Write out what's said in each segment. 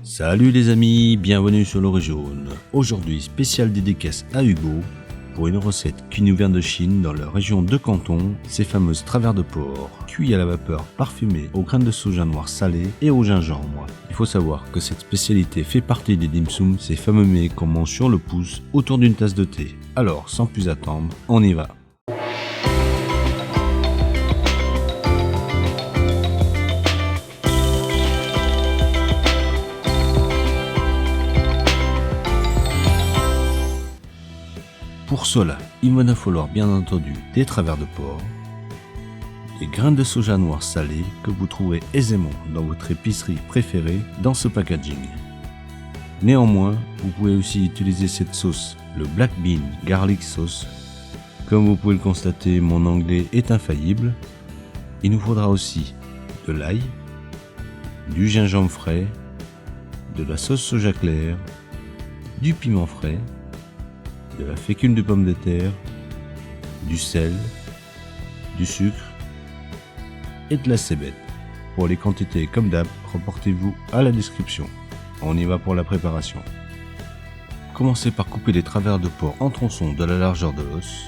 Salut les amis, bienvenue sur l'Orée Jaune. Aujourd'hui, spécial dédicace à Hugo pour une recette qui nous vient de Chine dans la région de Canton, ces fameuses travers de porc, cuits à la vapeur parfumés aux graines de soja noir salées et au gingembre. Il faut savoir que cette spécialité fait partie des dim sum, ces fameux mets qu'on mange sur le pouce autour d'une tasse de thé. Alors, sans plus attendre, on y va. Pour cela, il va nous falloir bien entendu des travers de porc, des graines de soja noir salées que vous trouverez aisément dans votre épicerie préférée dans ce packaging. Néanmoins, vous pouvez aussi utiliser cette sauce, le Black Bean Garlic Sauce. Comme vous pouvez le constater, mon anglais est infaillible. Il nous faudra aussi de l'ail, du gingembre frais, de la sauce soja claire, du piment frais, de la fécule de pommes de terre, du sel, du sucre et de la cébette. Pour les quantités comme d'hab, reportez-vous à la description. On y va pour la préparation. Commencez par couper les travers de porc en tronçons de la largeur de l'os.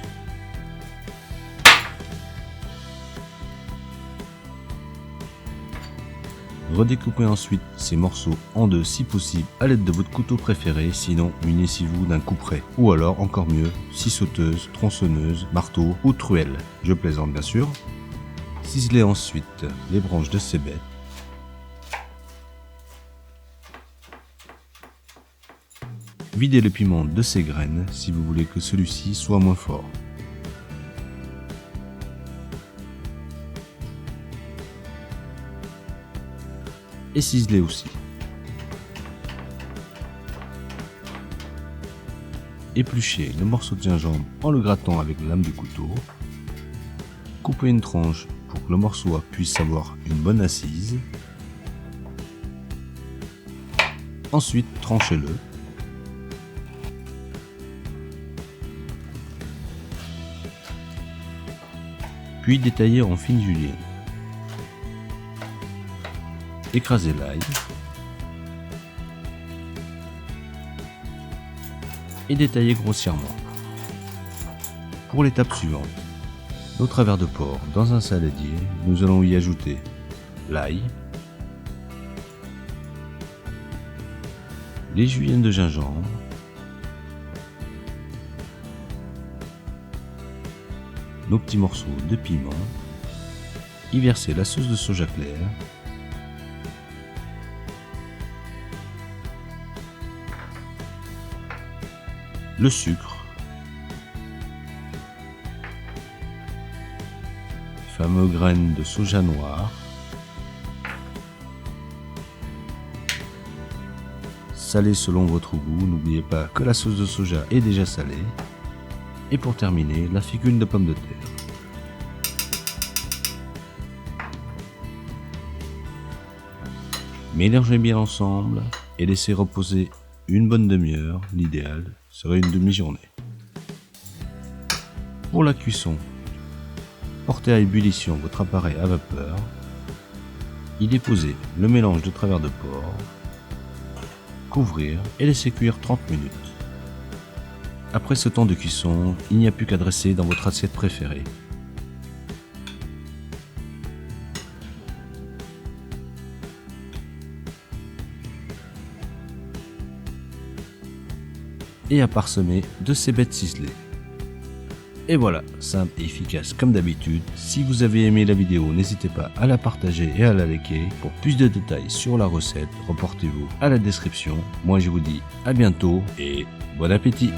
Redécoupez ensuite ces morceaux en deux si possible à l'aide de votre couteau préféré, sinon munissez-vous d'un couperet. Ou alors encore mieux, scie sauteuse, tronçonneuse, marteau ou truelle. Je plaisante bien sûr. Ciselez ensuite les branches de cébette. Videz le piment de ses graines si vous voulez que celui-ci soit moins fort. Et ciselez aussi. Épluchez le morceau de gingembre en le grattant avec la lame du couteau. Coupez une tranche pour que le morceau puisse avoir une bonne assise. Ensuite, tranchez-le. Puis détaillez en fines juliennes. Écrasez l'ail et détaillez grossièrement. Pour l'étape suivante, nos travers de porc dans un saladier, nous allons y ajouter l'ail, les juliennes de gingembre, nos petits morceaux de piment, y verser la sauce de soja claire, le sucre, les fameuses graines de soja noir, salé selon votre goût, n'oubliez pas que la sauce de soja est déjà salée, et pour terminer, la fécule de pommes de terre. Mélangez bien ensemble et laissez reposer une bonne demi-heure, l'idéal serait une demi-journée. Pour la cuisson, portez à ébullition votre appareil à vapeur, y déposez le mélange de travers de porc, couvrir et laisser cuire 30 minutes. Après ce temps de cuisson, il n'y a plus qu'à dresser dans votre assiette préférée. Et à parsemer de cébette ciselée. Et voilà, simple et efficace comme d'habitude. Si vous avez aimé la vidéo, n'hésitez pas à la partager et à la liker. Pour plus de détails sur la recette, reportez-vous à la description. Moi je vous dis à bientôt et bon appétit.